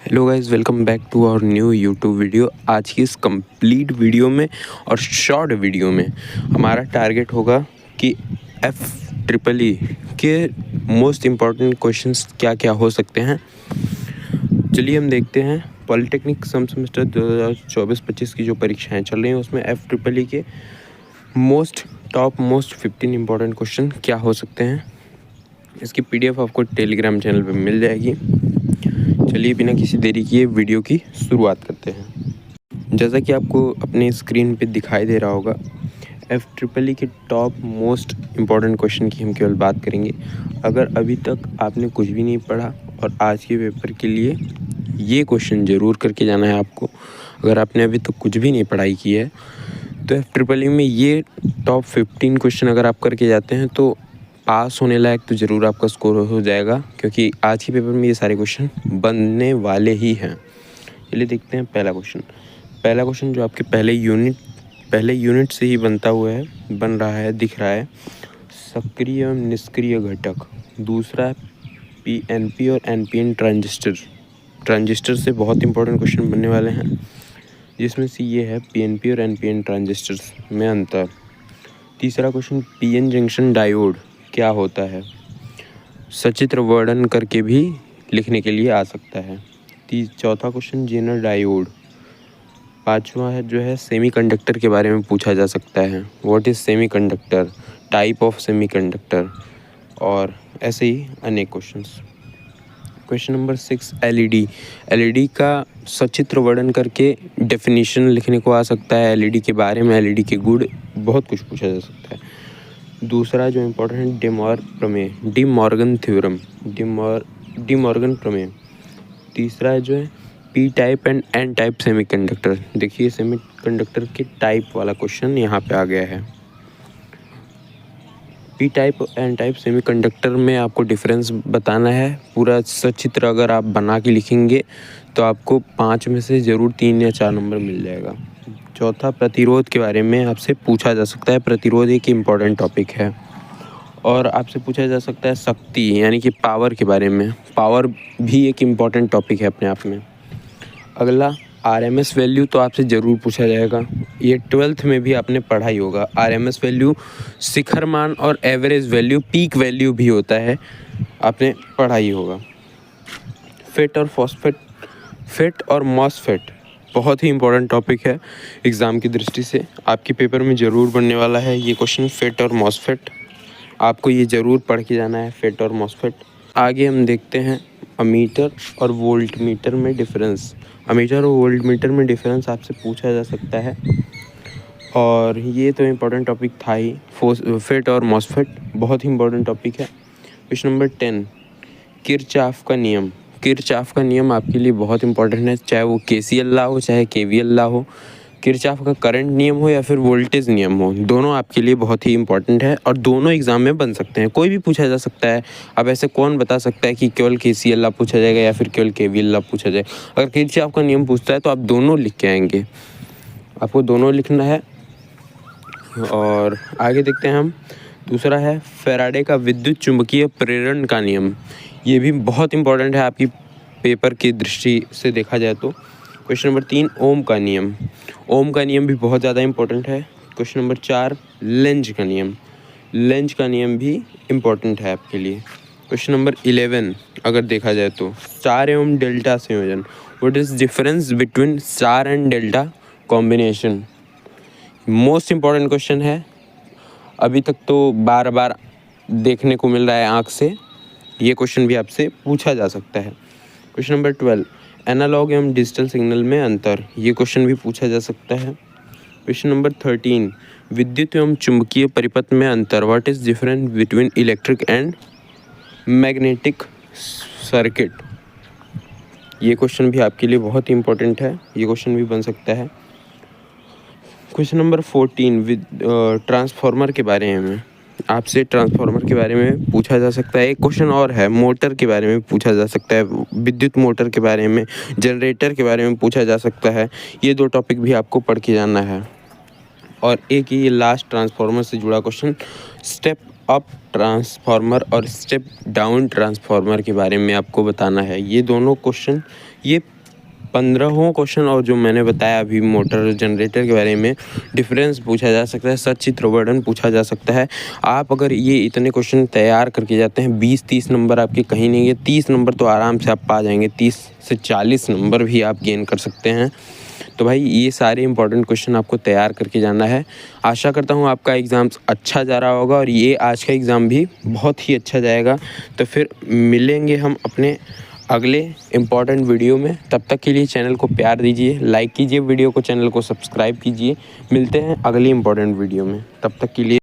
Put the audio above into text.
Hello guys, welcome back to our new YouTube video. आज की इस कंप्लीट वीडियो में और शॉर्ट वीडियो में हमारा टारगेट होगा कि FEEE के मोस्ट इम्पॉर्टेंट क्वेश्चंस क्या क्या हो सकते हैं। चलिए हम देखते हैं। पॉलिटेक्निक सम सेमेस्टर 2024-25 की जो परीक्षाएं चल रही हैं उसमें FEEE के मोस्ट 15 इम्पॉर्टेंट क्वेश्चन क्या हो सकते हैं। इसकी PDF आपको टेलीग्राम चैनल पर मिल जाएगी। चलिए बिना किसी देरी किए वीडियो की शुरुआत करते हैं। जैसा कि आपको अपने स्क्रीन पे दिखाई दे रहा होगा, FEEE के टॉप मोस्ट इम्पॉर्टेंट क्वेश्चन की हम केवल बात करेंगे। अगर अभी तक आपने कुछ भी नहीं पढ़ा और आज के पेपर के लिए ये क्वेश्चन ज़रूर करके जाना है आपको। अगर आपने अभी तक कुछ भी नहीं पढ़ाई की है तो FEEE में ये टॉप 15 क्वेश्चन अगर आप करके जाते हैं तो पास होने लायक तो ज़रूर आपका स्कोर हो जाएगा, क्योंकि आज के पेपर में ये सारे क्वेश्चन बनने वाले ही हैं। चलिए देखते हैं पहला क्वेश्चन जो आपके पहले यूनिट से ही बन रहा है, दिख रहा है। सक्रिय एवं निष्क्रिय घटक। दूसरा है PNP और NPN ट्रांजिस्टर से बहुत इंपॉर्टेंट क्वेश्चन बनने वाले हैं, जिसमें से ये है PNP और NPN ट्रांजिस्टर्स में अंतर। तीसरा क्वेश्चन PN जंक्शन डायोड क्या होता है, सचित्र वर्णन करके भी लिखने के लिए आ सकता है। चौथा क्वेश्चन जेनर डायोड। पांचवा है जो है सेमीकंडक्टर के बारे में पूछा जा सकता है, what is semiconductor, type of semiconductor, और ऐसे ही अनेक क्वेश्चंस। क्वेश्चन नंबर 6 LED का सचित्र वर्णन करके डेफिनेशन लिखने को आ सकता है। LED के बारे में, LED के गुण, बहुत कुछ पूछा जा सकता है। दूसरा जो इम्पोर्टेंट है डी मॉर्गन प्रमेय। तीसरा है जो है P type and N type semiconductor. देखिए सेमीकंडक्टर के टाइप वाला क्वेश्चन यहाँ पे आ गया है। P type N type semiconductor में आपको डिफरेंस बताना है। पूरा सचित्र अगर आप बना के लिखेंगे तो आपको 5 में से ज़रूर 3 या 4 नंबर मिल जाएगा। चौथा प्रतिरोध के बारे में आपसे पूछा जा सकता है। प्रतिरोध एक इम्पॉर्टेंट टॉपिक है। और आपसे पूछा जा सकता है शक्ति यानी कि पावर के बारे में। पावर भी एक इम्पॉर्टेंट टॉपिक है अपने आप में। अगला RMS वैल्यू तो आपसे ज़रूर पूछा जाएगा। ये 12th में भी आपने पढ़ा ही होगा। RMS वैल्यू शिखर मान और एवरेज वैल्यू, पीक वैल्यू भी होता है, आपने पढ़ा ही होगा। फेट और मॉसफेट बहुत ही इम्पोर्टेंट टॉपिक है एग्ज़ाम की दृष्टि से। आपके पेपर में ज़रूर बनने वाला है ये क्वेश्चन, फेट और मॉसफेट। आपको ये ज़रूर पढ़ के जाना है, फेट और मॉसफेट। आगे हम देखते हैं अमीटर और वोल्टमीटर में डिफरेंस। अमीटर और वोल्टमीटर में डिफरेंस आपसे पूछा जा सकता है, और ये तो इम्पोर्टेंट टॉपिक था ही। फेट और मॉसफेट बहुत ही इम्पोर्टेंट टॉपिक है। क्वेश्चन नंबर 10 किरचॉफ का नियम आपके लिए बहुत इंपॉर्टेंट है, चाहे वो KCL लॉ हो चाहे KVL लॉ हो। किरचॉफ का करंट नियम हो या फिर वोल्टेज नियम हो, दोनों आपके लिए बहुत ही इंपॉर्टेंट है और दोनों एग्जाम में बन सकते हैं। कोई भी पूछा जा सकता है। अब ऐसे कौन बता सकता है कि केवल KCL लॉ पूछा जाएगा या फिर केवल KVL लॉ पूछा जाएगा। अगर किरचॉफ का नियम पूछता है तो आप दोनों लिख के आएंगे, आपको दोनों लिखना है। और आगे देखते हैं हम। दूसरा है फैराडे का विद्युत चुंबकीय प्रेरण का नियम। ये भी बहुत इंपॉर्टेंट है आपकी पेपर की दृष्टि से देखा जाए तो। क्वेश्चन नंबर 3 ओम का नियम भी बहुत ज़्यादा इंपॉर्टेंट है। क्वेश्चन नंबर 4 लेंज का नियम भी इम्पॉर्टेंट है आपके लिए। क्वेश्चन नंबर 11 अगर देखा जाए तो स्टार एवं डेल्टा संयोजन, what is difference between star and delta combination. Most important question है, अभी तक तो बार बार देखने को मिल रहा है आँख से। ये क्वेश्चन भी आपसे पूछा जा सकता है। क्वेश्चन नंबर 12 एनालॉग एवं डिजिटल सिग्नल में अंतर, ये क्वेश्चन भी पूछा जा सकता है। क्वेश्चन नंबर 13 विद्युत एवं चुंबकीय परिपथ में अंतर, what is difference between electric and magnetic circuit. ये क्वेश्चन भी आपके लिए बहुत ही इंपॉर्टेंट है, ये क्वेश्चन भी बन सकता है। क्वेश्चन नंबर 14 ट्रांसफार्मर के बारे में आपसे पूछा जा सकता है। एक क्वेश्चन और है मोटर के बारे में पूछा जा सकता है, विद्युत मोटर के बारे में, जनरेटर के बारे में पूछा जा सकता है। ये 2 टॉपिक भी आपको पढ़ के जाना है। और एक ये लास्ट ट्रांसफार्मर से जुड़ा क्वेश्चन, स्टेप अप ट्रांसफार्मर और स्टेप डाउन ट्रांसफार्मर के बारे में आपको बताना है। ये दोनों क्वेश्चन ये 15वां क्वेश्चन और जो मैंने बताया अभी मोटर जनरेटर के बारे में, डिफरेंस पूछा जा सकता है, सचित्र वर्णन पूछा जा सकता है। आप अगर ये इतने क्वेश्चन तैयार करके जाते हैं, 20-30 नंबर आपके कहीं नहीं है, 30 नंबर तो आराम से आप पा जाएंगे, 30 से 40 नंबर भी आप गेन कर सकते हैं। तो भाई ये सारे इंपॉर्टेंट क्वेश्चन आपको तैयार करके जाना है। आशा करता हूँ आपका एग्ज़ाम अच्छा जा रहा होगा और ये आज का एग्ज़ाम भी बहुत ही अच्छा जाएगा। तो फिर मिलेंगे हम अपने अगले इम्पॉर्टेंट वीडियो में। तब तक के लिए चैनल को प्यार दीजिए, लाइक कीजिए वीडियो को, चैनल को सब्सक्राइब कीजिए। मिलते हैं अगली इम्पॉर्टेंट वीडियो में, तब तक के लिए।